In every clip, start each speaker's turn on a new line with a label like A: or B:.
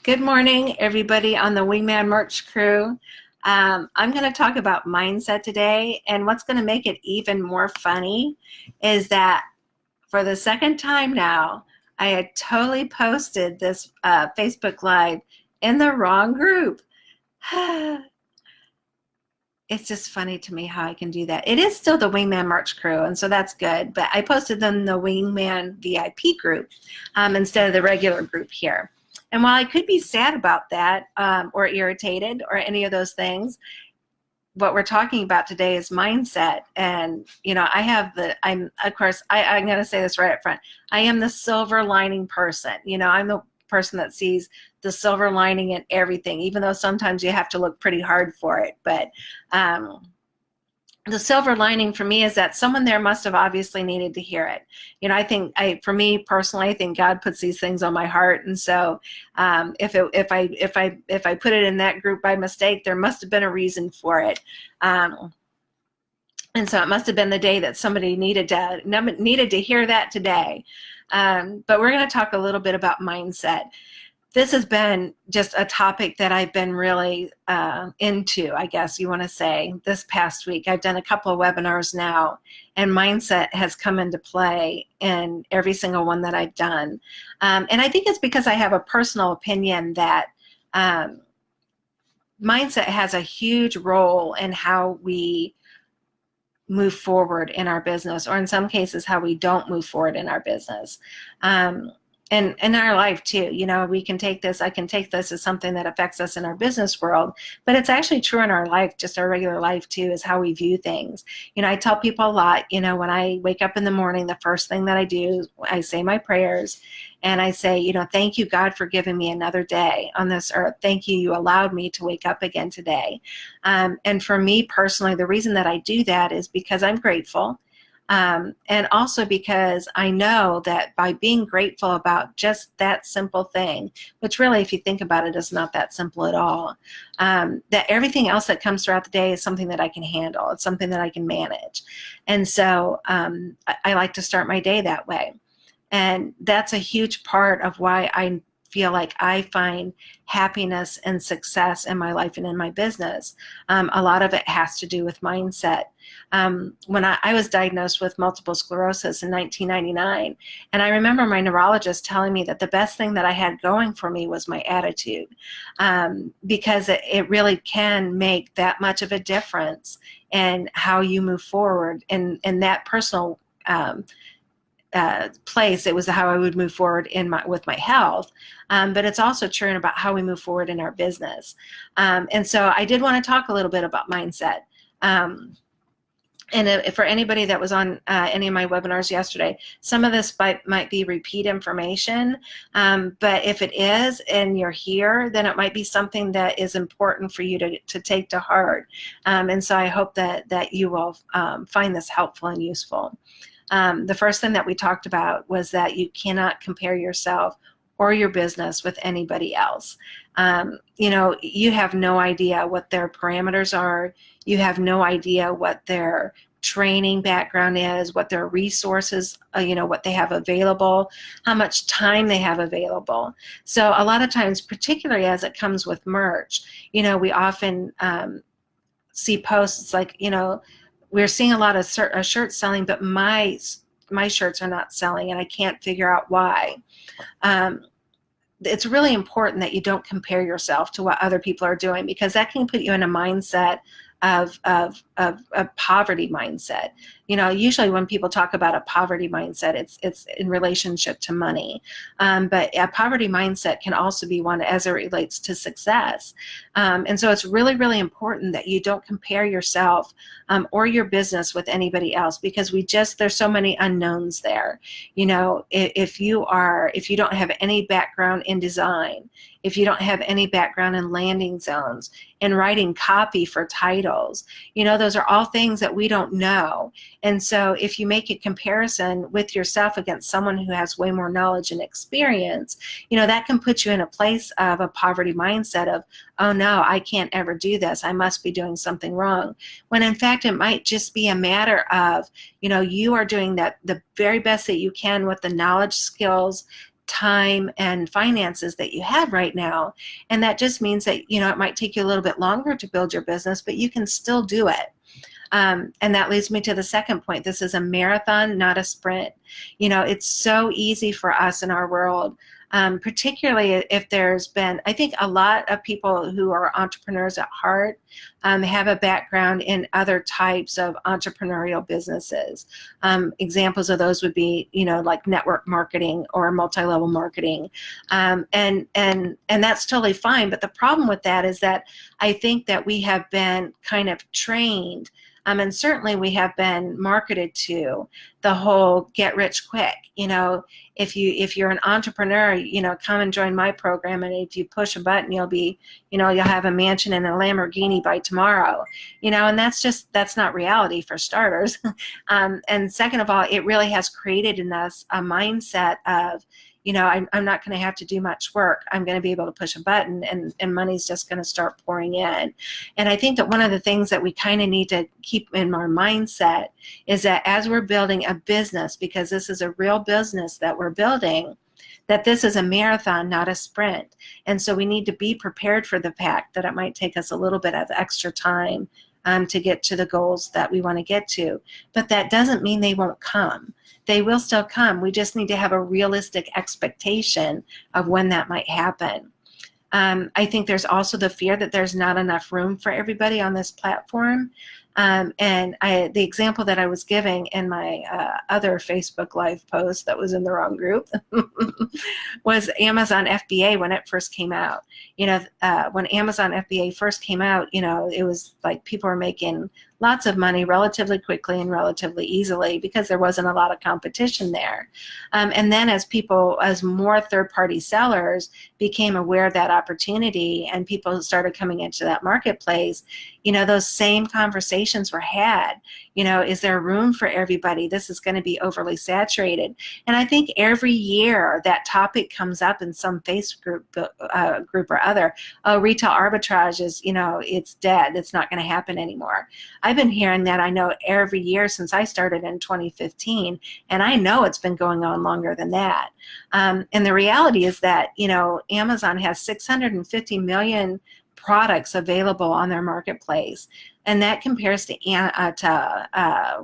A: Good morning, everybody on the Wingman Merch crew. I'm going to talk about mindset today, and what's going to make it even more funny is that for the second time now, I had totally posted this Facebook Live in the wrong group. It's just funny to me how I can do that. It is still the Wingman Merch crew, and so that's good, but I posted them in the Wingman VIP group instead of the regular group here. And while I could be sad about that or irritated or any of those things, what we're talking about today is mindset. And, I'm going to say this right up front. I am the silver lining person. I'm the person that sees the silver lining in everything, even though sometimes you have to look pretty hard for it. But the silver lining for me is that someone there must have obviously needed to hear it. For me personally, I think God puts these things on my heart, and so if I put it in that group by mistake, there must have been a reason for it, and so it must have been the day that somebody needed to hear that today. But we're going to talk a little bit about mindset. This has been just a topic that I've been really into, I guess you want to say, this past week. I've done a couple of webinars now, and mindset has come into play in every single one that I've done. And I think it's because I have a personal opinion that mindset has a huge role in how we move forward in our business, or in some cases, how we don't move forward in our business. And in our life too, I can take this as something that affects us in our business world, but it's actually true in our life, just our regular life too, is how we view things. I tell people a lot, when I wake up in the morning, the first thing that I do, I say my prayers, and I say, thank you, God, for giving me another day on this earth. Thank you, you allowed me to wake up again today. And for me personally, the reason that I do that is because I'm grateful. And also because I know that by being grateful about just that simple thing, which really, if you think about it, is not that simple at all, that everything else that comes throughout the day is something that I can handle. It's something that I can manage. And so I like to start my day that way. And that's a huge part of why I feel like I find happiness and success in my life and in my business. A lot of it has to do with mindset. When I was diagnosed with multiple sclerosis in 1999, and I remember my neurologist telling me that the best thing that I had going for me was my attitude, because it really can make that much of a difference in how you move forward in that personal place. It was how I would move forward with my health, but it's also true about how we move forward in our business. And so I did want to talk a little bit about mindset. And for anybody that was on any of my webinars yesterday, some of this might be repeat information, but if it is and you're here, then it might be something that is important for you to take to heart. And so I hope that you will find this helpful and useful. The first thing that we talked about was that you cannot compare yourself or your business with anybody else. You have no idea what their parameters are. You have no idea what their training background is, what their resources, what they have available, how much time they have available. So a lot of times, particularly as it comes with merch, we often see posts like, we're seeing a lot of shirts selling, but my shirts are not selling, and I can't figure out why. It's really important that you don't compare yourself to what other people are doing, because that can put you in a mindset of a poverty mindset. Usually when people talk about a poverty mindset, it's in relationship to money. But a poverty mindset can also be one as it relates to success. And so it's really, really important that you don't compare yourself or your business with anybody else, because there's so many unknowns there. If you don't have any background in design, if you don't have any background in landing zones, in writing copy for titles, those are all things that we don't know. And so if you make a comparison with yourself against someone who has way more knowledge and experience, that can put you in a place of a poverty mindset of, oh no, I can't ever do this. I must be doing something wrong. When in fact, it might just be a matter of, you are doing the very best that you can with the knowledge, skills, time and finances that you have right now. And that just means that, you know, it might take you a little bit longer to build your business, but you can still do it. And that leads me to the second point. This is a marathon, not a sprint. You know, it's so easy for us in our world, particularly if there's been, I think a lot of people who are entrepreneurs at heart have a background in other types of entrepreneurial businesses. Examples of those would be, you know, like network marketing or multi-level marketing. And that's totally fine. But the problem with that is that I think that we have been kind of trained, and certainly we have been marketed to the whole get rich quick. You know, if you're an entrepreneur, you know, come and join my program, and if you push a button, you'll have a mansion and a Lamborghini by tomorrow. You know, and that's not reality, for starters. And second of all, it really has created in us a mindset of, you know, I'm not going to have to do much work. I'm going to be able to push a button, and money's just going to start pouring in. And I think that one of the things that we kind of need to keep in our mindset is that as we're building a business, because this is a real business that we're building, that this is a marathon, not a sprint. And so we need to be prepared for the fact that it might take us a little bit of extra time to get to the goals that we want to get to. But that doesn't mean they won't come. They will still come. We just need to have a realistic expectation of when that might happen. I think there's also the fear that there's not enough room for everybody on this platform. The example that I was giving in my other Facebook Live post that was in the wrong group was Amazon FBA when it first came out. You know, when Amazon FBA first came out, you know, it was like people were making lots of money relatively quickly and relatively easily because there wasn't a lot of competition there. And then as more third-party sellers became aware of that opportunity and people started coming into that marketplace, you know, those same conversations were had. You know, is there room for everybody? This is going to be overly saturated. And I think every year that topic comes up in some Facebook group or other. Oh, retail arbitrage is, you know, it's dead. It's not going to happen anymore. I've been hearing that, I know, every year since I started in 2015, and I know it's been going on longer than that. And the reality is that, you know, Amazon has 650 million products available on their marketplace, and that compares to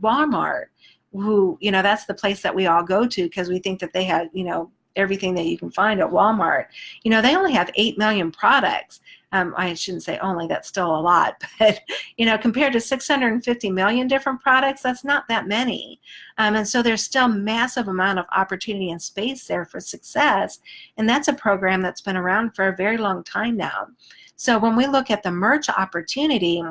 A: Walmart, who, you know, that's the place that we all go to because we think that they have, you know, everything that you can find at Walmart. You know, they only have 8 million products. I shouldn't say only, that's still a lot, but, you know, compared to 650 million different products, that's not that many. And so there's still massive amount of opportunity and space there for success. And that's a program that's been around for a very long time now. So when we look at the merch opportunity,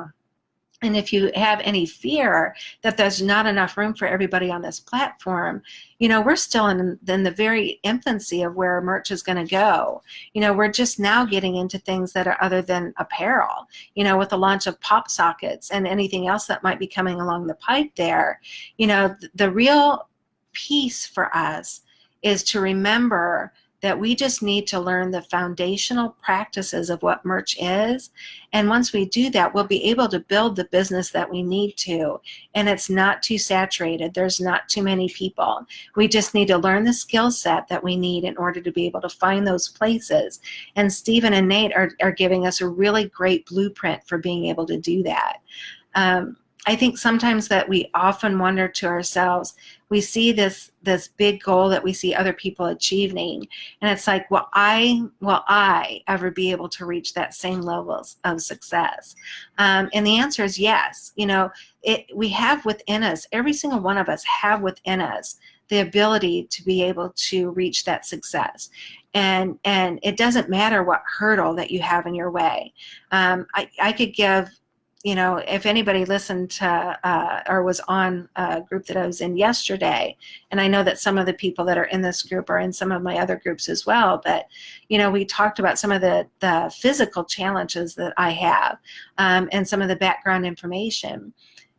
A: and if you have any fear that there's not enough room for everybody on this platform, you know, we're still in the very infancy of where merch is going to go. You know, we're just now getting into things that are other than apparel, you know, with the launch of pop sockets and anything else that might be coming along the pipe there. You know, the real piece for us is to remember that we just need to learn the foundational practices of what merch is. And once we do that, we'll be able to build the business that we need to. And it's not too saturated. There's not too many people. We just need to learn the skill set that we need in order to be able to find those places. And Stephen and Nate are giving us a really great blueprint for being able to do that. I think sometimes that we often wonder to ourselves, we see this big goal that we see other people achieving, and it's like, will I ever be able to reach that same level of success? And the answer is yes. You know, we have within us, every single one of us have within us the ability to be able to reach that success. And it doesn't matter what hurdle that you have in your way. I could give, you know, if anybody listened to or was on a group that I was in yesterday, and I know that some of the people that are in this group are in some of my other groups as well, but, you know, we talked about some of the physical challenges that I have and some of the background information.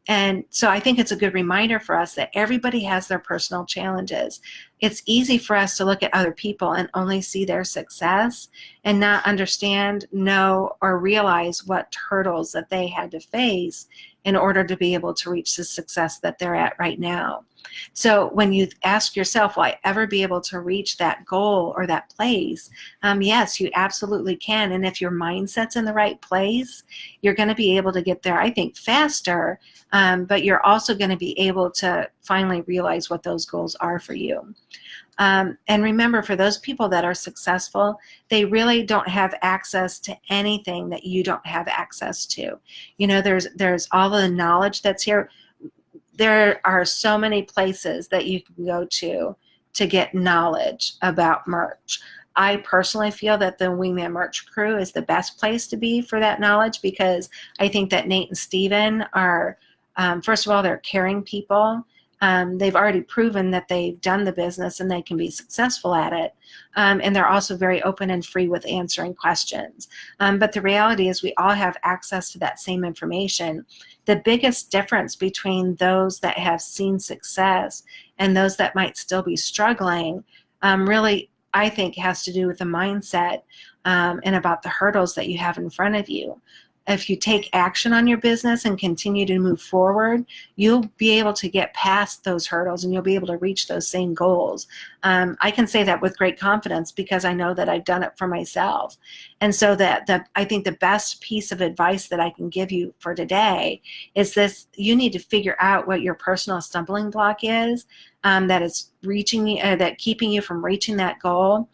A: And so I think it's a good reminder for us that everybody has their personal challenges. it's easy for us to look at other people and only see their success and not understand, know, or realize what hurdles that they had to face in order to be able to reach the success that they're at right now. So when you ask yourself, will I ever be able to reach that goal or that place? Yes, you absolutely can. And if your mindset's in the right place, you're going to be able to get there, I think, faster, but you're also going to be able to finally realize what those goals are for you. And remember, for those people that are successful, they really don't have access to anything that you don't have access to. You know, there's all the knowledge that's here. There are so many places that you can go to get knowledge about merch. I personally feel that the Wingman Merch Crew is the best place to be for that knowledge, because I think that Nate and Steven are, first of all, they're caring people. They've already proven that they've done the business and they can be successful at it. And they're also very open and free with answering questions. But the reality is we all have access to that same information. The biggest difference between those that have seen success and those that might still be struggling really, I think, has to do with the mindset and about the hurdles that you have in front of you. If you take action on your business and continue to move forward, you'll be able to get past those hurdles and you'll be able to reach those same goals. I can say that with great confidence because I know that I've done it for myself. And so I think the best piece of advice that I can give you for today is this: you need to figure out what your personal stumbling block is that is that keeping you from reaching that goal.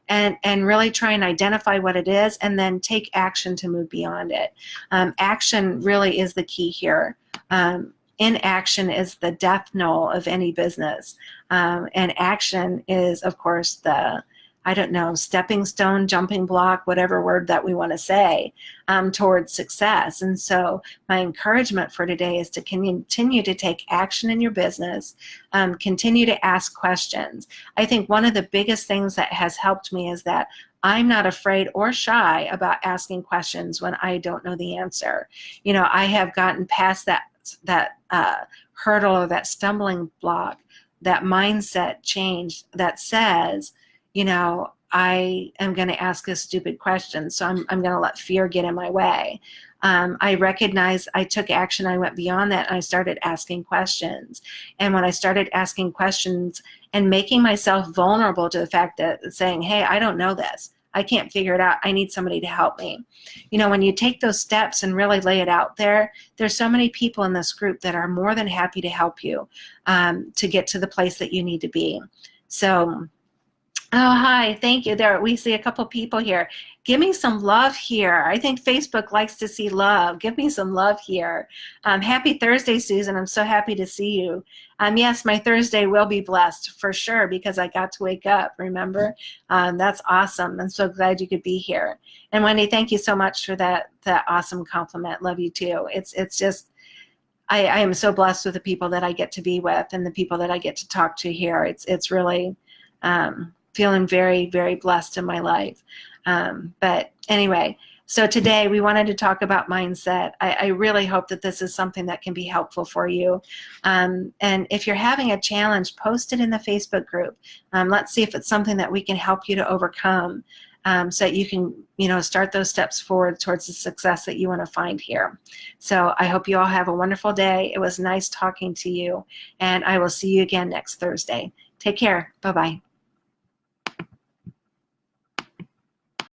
A: And really try and identify what it is and then take action to move beyond it. Action really is the key here. Inaction is the death knell of any business. And action is, of course, the, I don't know, stepping stone, jumping block, whatever word that we want to say, towards success. And so my encouragement for today is to continue to take action in your business, continue to ask questions. I think one of the biggest things that has helped me is that I'm not afraid or shy about asking questions when I don't know the answer. You know, I have gotten past that hurdle or that stumbling block, that mindset change that says, you know, I am going to ask a stupid question, so I'm going to let fear get in my way. I recognize I took action. I went beyond that. And I started asking questions. And when I started asking questions and making myself vulnerable to the fact that saying, hey, I don't know this. I can't figure it out. I need somebody to help me. You know, when you take those steps and really lay it out there, there's so many people in this group that are more than happy to help you to get to the place that you need to be. So, oh, hi. Thank you. There, we see a couple people here. Give me some love here. I think Facebook likes to see love. Give me some love here. Happy Thursday, Susan. I'm so happy to see you. Yes, my Thursday will be blessed for sure because I got to wake up, remember? That's awesome. I'm so glad you could be here. And Wendy, thank you so much for that awesome compliment. Love you too. It's just, I am so blessed with the people that I get to be with and the people that I get to talk to here. It's really feeling very, very blessed in my life. But anyway, so today we wanted to talk about mindset. I really hope that this is something that can be helpful for you. And if you're having a challenge, post it in the Facebook group. Let's see if it's something that we can help you to overcome so that you can, you know, start those steps forward towards the success that you want to find here. So I hope you all have a wonderful day. It was nice talking to you, and I will see you again next Thursday. Take care. Bye-bye.